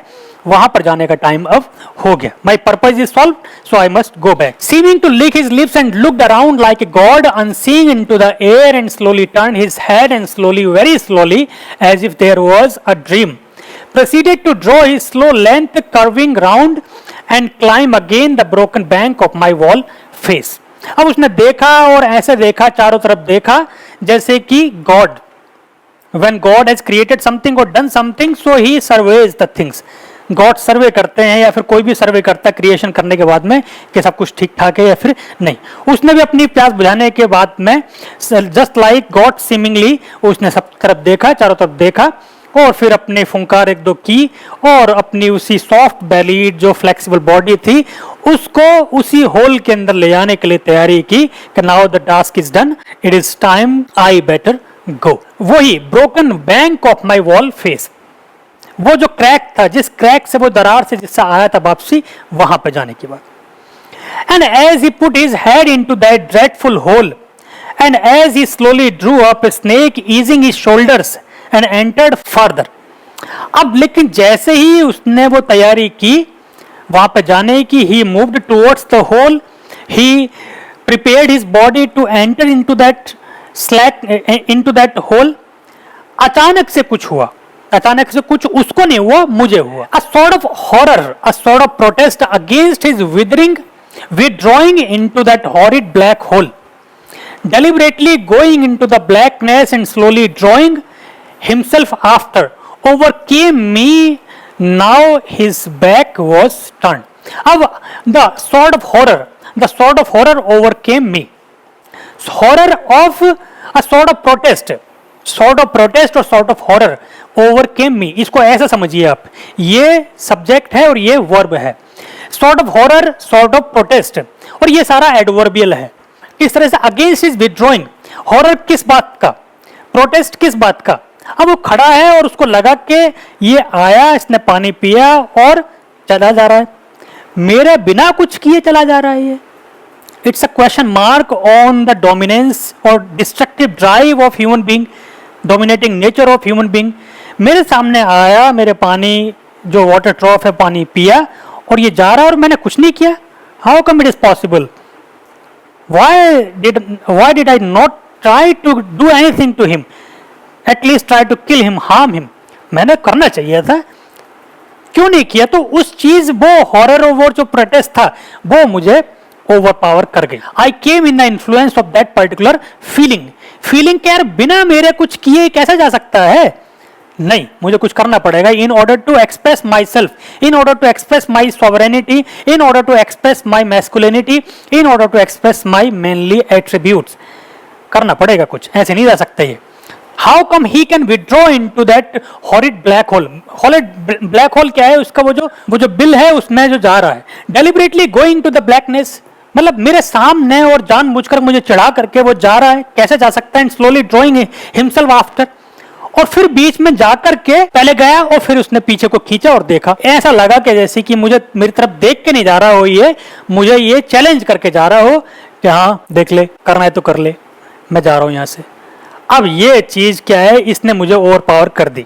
S1: वहां पर जाने का टाइम अब हो गया। My purpose is solved, so I must go back। Seeming to lick his lips and looked around like a god, unseeing into the air, and slowly turned his head and slowly, very slowly, as if there was a dream, proceeded to draw his slow length, curving round and climb again the broken bank of my wall face। अब उसने देखा और ऐसे देखा, चारों तरफ देखा, जैसे कि God, when God has created something or done something, so he surveys the things। God survey करते हैं, या फिर कोई भी सर्वे करता है क्रिएशन करने के बाद में कि सब कुछ ठीक ठाक है या फिर नहीं। उसने भी अपनी प्यास बुझाने के बाद में जस्ट लाइक गॉड सीमिंगली उसने सब तरफ देखा, चारों तरफ देखा, और फिर अपने फुंकार एक दो की, और अपनी उसी सॉफ्ट बेलीड जो फ्लेक्सिबल बॉडी थी उसको उसी होल के अंदर ले जाने के लिए तैयारी की कि now the task is done, it is time, I better go. वही broken bank of my wall face, वो जो क्रैक था, जिस क्रैक से वो दरार से जिससे आया था वापसी, वहां पे जाने की बात। And as he put his head into that dreadful hole, and as he slowly drew up snake easing his shoulders and entered further. अब लेकिन जैसे ही उसने वो तैयारी की वहां पे जाने की, he moved towards the hole, he prepared his body to enter into that slack, into that hole. अचानक से कुछ हुआ, अचानक से कुछ उसको नहीं हुआ, मुझे हुआ। A sort of horror, a sort of protest against his withdrawing into that horrid black hole, deliberately going into the blackness and slowly drawing himself after, overcame me. Now his back was turned. अब the sort of horror overcame me. Horror of a sort of protest और sort of horror overcame me, इसको ऐसा समझिए आप, ये subject है और ये वर्ब है। Sort of horror, sort of protest, और ये सारा एडवर्बियल है। इस तरह से अगेंस्ट इज विथड्रॉइंग, हॉरर किस बात का, प्रोटेस्ट किस बात का। अब वो खड़ा है और उसको लगा कि ये आया, इसने पानी पिया और चला जा रहा है, मेरे बिना कुछ किए चला जा रहा है ये। It's a question mark on the dominance और destructive drive of human being, dominating nature of human being. मेरे सामने आया, मेरे पानी जो वाटर ट्रॉफ है पानी पिया और ये जा रहा है और मैंने कुछ नहीं किया। How come it is possible? why did I not try to do anything to him, at least try to kill him, harm him? मैंने करना चाहिए था, क्यों नहीं किया? तो उस चीज, वो हॉरर और वो जो प्रोटेस्ट था, वो मुझे ओवर पावर कर गई। I came in the influence of that particular feeling. Feeling क्या यार, बिना मेरे कुछ किए कैसे जा सकता है? नहीं, मुझे कुछ करना पड़ेगा in order to express myself, in order to express my sovereignty, in order to express my masculinity, in order to express my manly attributes. करना पड़ेगा कुछ, ऐसे नहीं जा सकते ये। How come he can withdraw into that horrid black hole? Horrid black hole क्या है? उसका वो जो बिल है उसमें जो जा रहा है, deliberately going to the blackness, मतलब मेरे सामने और जानबूझकर मुझे चढ़ा करके वो जा रहा है, कैसे जा सकता है? And slowly drawing himself after, और फिर बीच में जाकर के पहले गया और फिर उसने पीछे को खींचा और देखा। ऐसा लगा कि जैसे कि मुझे मेरी तरफ देख के नहीं जा रहा हो, ये मुझे ये चैलेंज करके जा रहा हो कि हाँ देख ले, करना है तो कर ले, मैं जा रहा हूं यहां से। अब ये चीज क्या है, इसने मुझे ओवर पावर कर दी।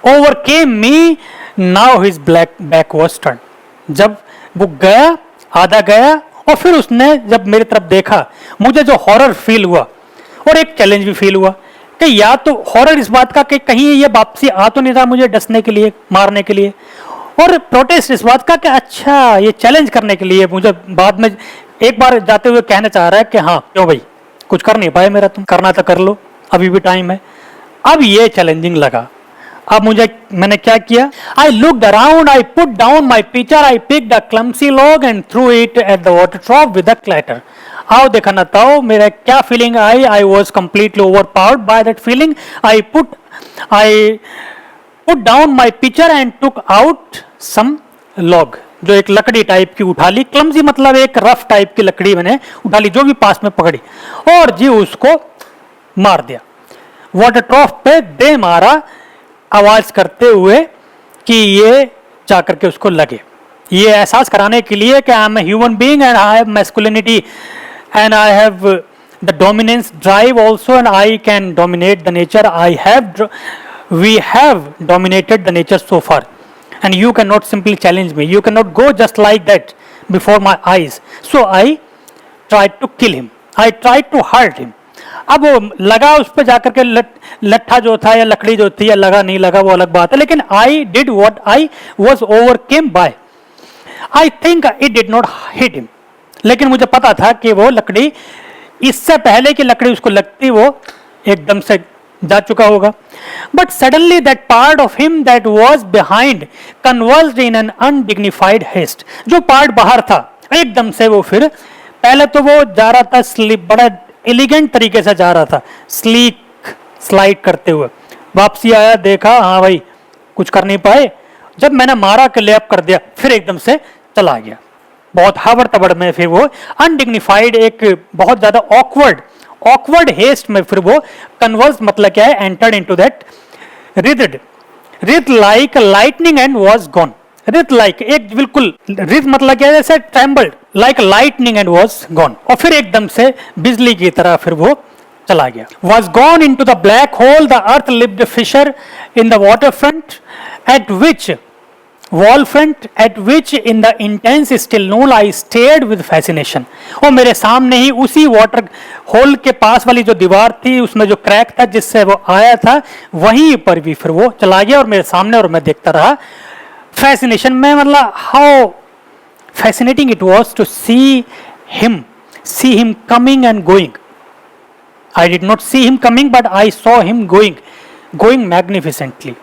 S1: Overcame me, now his black back was turn. जब वो गया, आधा गया, और फिर उसने जब मेरी तरफ देखा, मुझे जो हॉरर फील हुआ और एक चैलेंज भी फील हुआ कि या तो हॉरर इस बात का कि कहीं ये वापसी आ तो नहीं रहा मुझे डसने के लिए, मारने के लिए, और प्रोटेस्ट इस बात का कि अच्छा ये चैलेंज करने के लिए मुझे बाद में एक बार जाते हुए कहना चाह रहा है कि हाँ क्यों भाई, कुछ कर नहीं पाए मेरा, तुम करना तो कर लो, अभी भी टाइम है। अब ये चैलेंजिंग लगा। अब मैंने क्या किया? I looked around, I put down my pitcher, I picked a clumsy log and threw it at the water trough with a clatter. आओ देखा ना ताओ, मेरा क्या फीलिंग आई? I was completely overpowered by that feeling. I put down my pitcher and took out some log, जो एक लकड़ी टाइप की उठा ली, क्लम्सी मतलब एक रफ टाइप की लकड़ी मैंने उठा ली, जो भी पास में पकड़ी, और जी उसको मार दिया। वाटर ट्रॉफ पे दे मारा, आवाज करते हुए कि ये जाकर के उसको लगे, ये एहसास कराने के लिए कि I am a human being and I have masculinity and I have the dominance drive also and I can dominate the nature. We have dominated the nature so far and you cannot simply challenge me, you cannot go just like that before my eyes. So I try to kill him, I try to hurt him. अब वो लगा उस पर जाकर के लट्ठा जो था या लकड़ी जो थी, या लगा नहीं लगा वो अलग बात है, लेकिन I did what I was overcame by. I think it did not hit him, लेकिन मुझे पता था कि वो लकड़ी, इससे पहले कि लकड़ी उसको लगती, वो एकदम से जा चुका होगा। But suddenly that part of him that was behind converged in an undignified haste. जो पार्ट बाहर था एकदम से वो फिर, पहले तो वो जा रहा था स्लिप, बड़ा एलिगेंट तरीके से जा रहा था, स्लीक स्लाइड करते हुए, वापसी आया, देखा हाँ भाई कुछ कर नहीं पाए, जब मैंने मारा के लेअप कर दिया, फिर एकदम से चला गया बहुत हबड़ तबड़ में। फिर वो अनडिग्निफाइड, एक बहुत ज्यादा ऑकवर्ड हेस्ट में फिर वो कन्वर्स मतलब क्या है, entered into that wreath like lightning and was gone. Wreath like एक बिल्कुल, रिथ मतलब क्या है, जैसे trembled like lightning and was gone, और फिर एकदम से बिजली की तरह फिर वो चला गया। Was gone into the black hole the earth lived fissure in the water front at which wall front at which in the intense still noon I stared with fascination. और मेरे सामने ही उसी वाटर होल के पास वाली जो दीवार थी, उसमें जो क्रैक था जिससे वो आया था, वहीं पर भी फिर वो चला गया और मेरे सामने, और मैं देखता रहा फैसिनेशन में, मतलब how fascinating it was to see him coming and going. I did not see him coming, but I saw him going magnificently.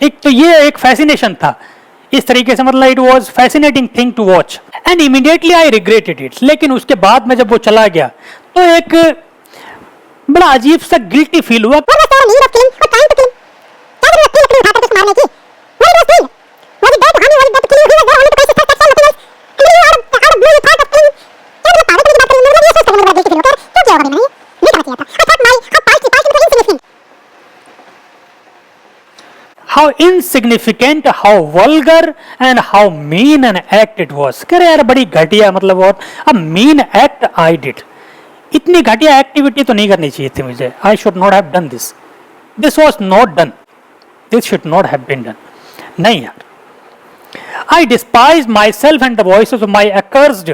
S1: एक तो ये एक fascination था इस तरीके से, मतलब it was fascinating thing to watch and immediately I regretted it. लेकिन उसके बाद में जब वो चला गया तो एक बड़ा अजीब सा गिल्टी फील हुआ। How insignificant, how vulgar and how mean an act it was. कह रहे यार बड़ी घटिया, मतलब बहुत a mean act I did. इतनी घटिया एक्टिविटी तो नहीं करनी चाहिए थी मुझे। I should not have done this, this was not done, this should not have been done. नहीं यार, I despise myself and the voices of my accursed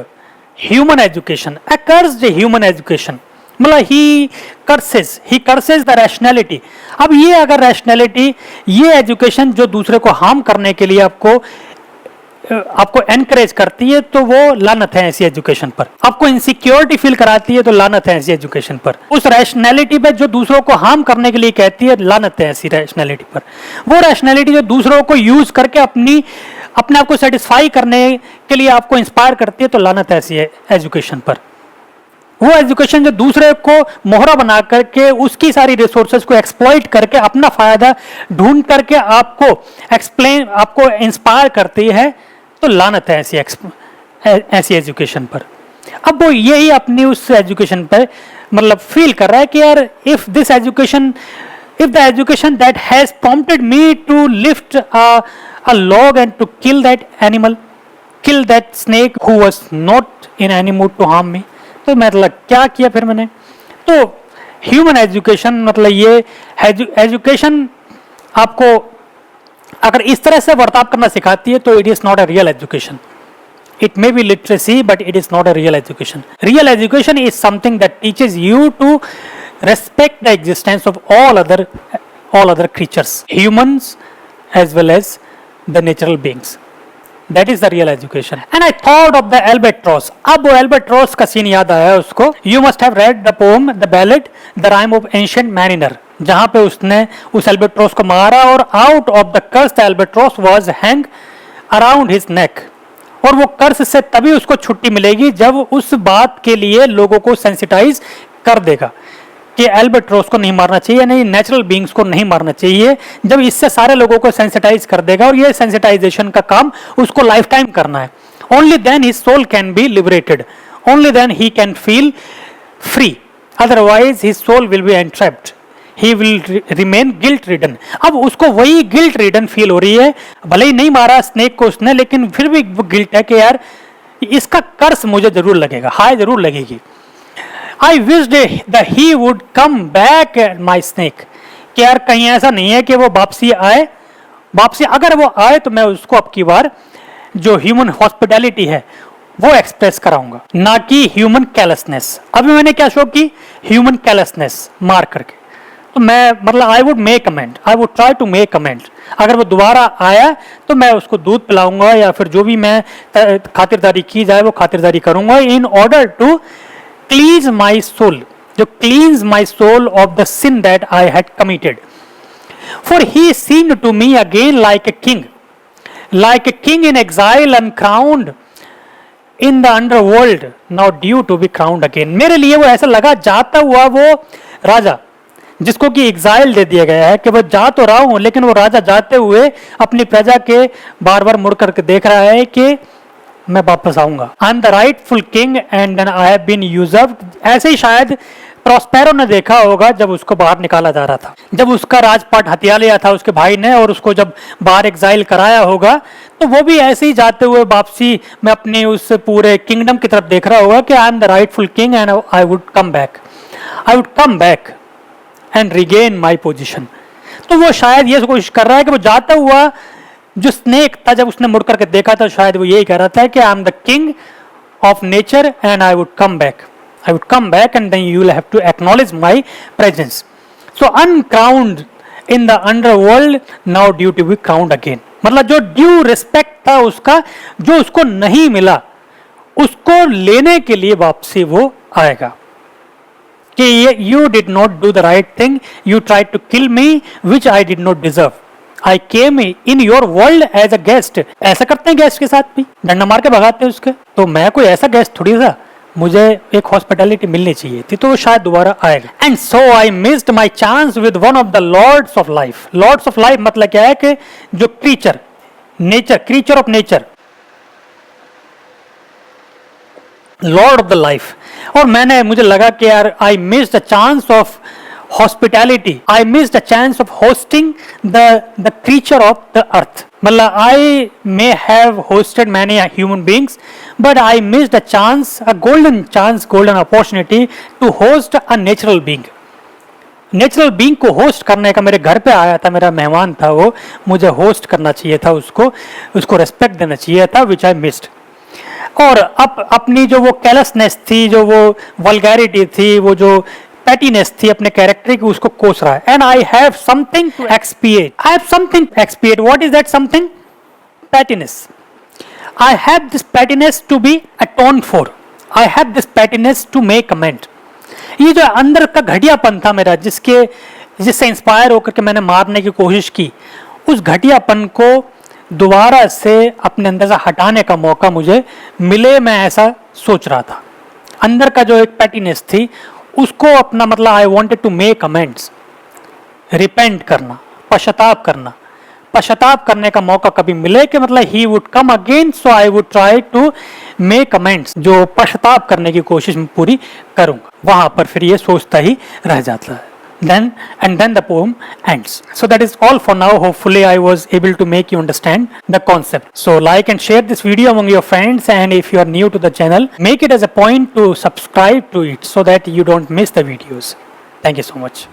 S1: human education. Accursed human education. मतलब he curses the rationality. अब ये अगर rationality, ये education जो दूसरे को harm करने के लिए आपको encourage करती है, तो वो लानत है ऐसी education पर। आपको insecurity feel कराती है, तो लानत है ऐसी education पर। उस rationality पे जो दूसरों को harm करने के लिए कहती है, लानत है ऐसी rationality पर। वो rationality जो दूसरों को use करके अपने आप को सेटिस्फाई करने के लिए आपको इंस्पायर करती है, तो लानत ऐसी है एजुकेशन पर। वो एजुकेशन जो दूसरे को मोहरा बना करके उसकी सारी रिसोर्सेज को एक्सप्लॉइट करके अपना फायदा ढूंढ करके आपको इंस्पायर करती है, तो लानत है ऐसी एजुकेशन पर। अब वो यही अपनी उस एजुकेशन पर मतलब फील कर रहा है कि यार if the education that has prompted me to lift a log and to kill that snake who was not in any mood to harm me, तो मतलब क्या किया फिर मैंने। तो ह्यूमन एजुकेशन मतलब ये एजुकेशन आपको अगर इस तरह से बर्ताव करना सिखाती है, तो it is not a real education. It may be literacy, but it is not a real education. Real education is something that teaches you to respect the existence of all other creatures, humans as well as the natural beings. That is the real education. And I thought of the albatross. अब वो albatross का scene याद आया उसको. You must have read the poem, the ballad, the rhyme of ancient mariner. जहाँ पे उसने उस albatross को मारा और out of the curse the albatross was hang around his neck. और वो कर्ज से तभी उसको छुट्टी मिलेगी जब उस बात के लिए लोगों को सेंसिटाइज कर देगा कि एल्बाट्रोस को नहीं मारना चाहिए, नहीं नेचुरल बीइंग्स को नहीं मारना चाहिए। जब इससे सारे लोगों को सेंसिटाइज कर देगा, और ये सेंसिटाइजेशन का काम उसको लाइफ टाइम करना है, only then his soul can be liberated, only then he can feel free, otherwise his soul will be entrapped, he will remain guilt ridden. अब उसको वही गिल्ट रिडन फील हो रही है, भले ही नहीं मारा स्नेक को उसने, लेकिन फिर भी वो गिल्ट है कि यार इसका कर्ज मुझे जरूर लगेगा, हाय जरूर लगेगी। I wished that he would come back my snake. कि यार कहीं ऐसा नहीं है कि वो वापसी अगर वो आए तो मैं उसको अब की बार जो ह्यूमन हॉस्पिटैलिटी है वो एक्सप्रेस कराऊंगा, ना कि ह्यूमन कैलसनेस। अभी मैंने क्या शो की, ह्यूमन कैलसनेस मार करके। तो मैं मतलब I would try to make comment. अगर वो दोबारा आया तो मैं उसको दूध पिलाऊंगा, या फिर जो भी मैं खातिरदारी की जाए वो खातिरदारी करूंगा, in order to cleanse my soul, जो cleanse my soul of the sin that I had committed. For he seemed to me again like a king in exile uncrowned in the underworld, now due to be crowned again. मेरे लिए वो ऐसा लगा जाता हुआ वो राजा जिसको कि एग्जाइल दे दिया गया है, कि वो जा तो रहा हूं लेकिन वो राजा जाते हुए अपनी प्रजा के बार बार मुड़ करके देख रहा है कि मैं वापस आऊंगा। I am the rightful king and then I have been used. ऐसे ही शायद प्रॉस्पेरो ने देखा होगा जब उसको बाहर निकाला जा रहा था, जब उसका राजपाट हथिया लिया था उसके भाई ने, और उसको जब बाहर एग्जाइल कराया होगा, तो वो भी ऐसे ही जाते हुए वापसी में अपने उस पूरे किंगडम की तरफ देख रहा होगा कि I am the rightful king and I would come back and regain my position. तो वो शायद ये कोशिश कर रहा है कि वो जाता हुआ जो स्नेक था, जब उसने मुड़ करके देखा था, शायद वो यही कह रहा था कि I am the king of nature and I would come back and then you will have to acknowledge my presence. So uncrowned in the underworld, now due to be crowned again. मतलब जो due respect था उसका, जो उसको नहीं मिला, उसको लेने के लिए वापसी वो आएगा कि you did not do the right thing, you tried to kill me which I did not deserve, I came in your world as a guest। ऐसा करते हैं गेस्ट के साथ भी, डंडा मार के भगाते हैं उसके। तो मैं कोई ऐसा गेस्ट थोड़ी था, मुझे एक हॉस्पिटैलिटी मिलनी चाहिए थी, तो वो शायद दोबारा आएगा। And so I missed my chance with one of the lords of life. Lords of life मतलब क्या है कि जो creature of nature, lord of the life. और मुझे लगा कि यार I miss the chance of hospitality. I missed a chance of hosting the creature of the earth. मतलब I may have hosted many human beings, but I missed a chance, a golden chance, golden opportunity to host a natural being. Natural being को host करने का, मेरे घर पे आया था, मेरा मेहमान था वो, मुझे होस्ट करना चाहिए था, उसको रेस्पेक्ट देना चाहिए था, विच आई मिस्ड. और अपनी जो वो कैलसनेस थी, जो वो वल्गैरिटी थी, वो जो पैटीनेस थी अपने कैरेक्टर की, उसको कोस रहा है. And I have something to expiate. I have something to expiate. What is that something? Pettiness. I have this pettiness to be atoned for. I have this pettiness to make amend. ये जो अंदर का घटियापन था मेरा, जिससे inspire होकर के मैंने मारने की कोशिश की, उस घटियापन को दोबारा से अपने अंदर से हटाने का मौका मुझे मिले, मैं ऐसा सोच रहा था. अंदर का जो एक पैटीनेस थी उसको अपना, मतलब I wanted to make amends, repent करना, पश्चाताप करना. पश्चाताप करने का मौका कभी मिले कि मतलब he would come again, so I would try to make amends, जो पश्चाताप करने की कोशिश मैं पूरी करूंगा. वहां पर फिर ये सोचता ही रह जाता है. Then the poem ends. So that is all for now. Hopefully I was able to make you understand the concept. So like and share this video among your friends, and if you are new to the channel, make it as a point to subscribe to it so that you don't miss the videos. Thank you so much.